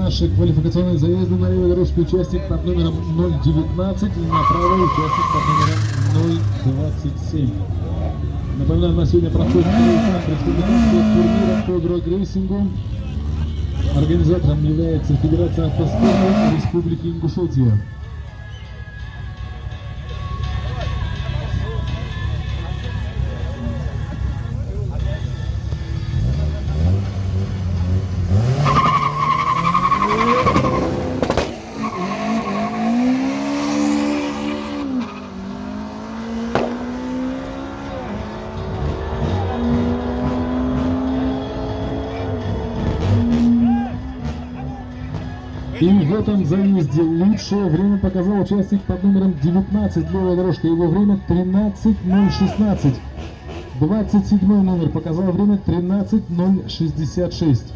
наши квалификационные заезды на левой дорожке участник под номером 019 и на правой участник под номером 027. Напоминаю, на сегодня проходит республиканского турнира по драг-рейсингу. Организатором является Федерация автоспорта Республики Ингушетия. И в этом заезде лучшее время показал участник под номером 19, левая дорожка, его время 13:016. 27 номер показал время 13:066.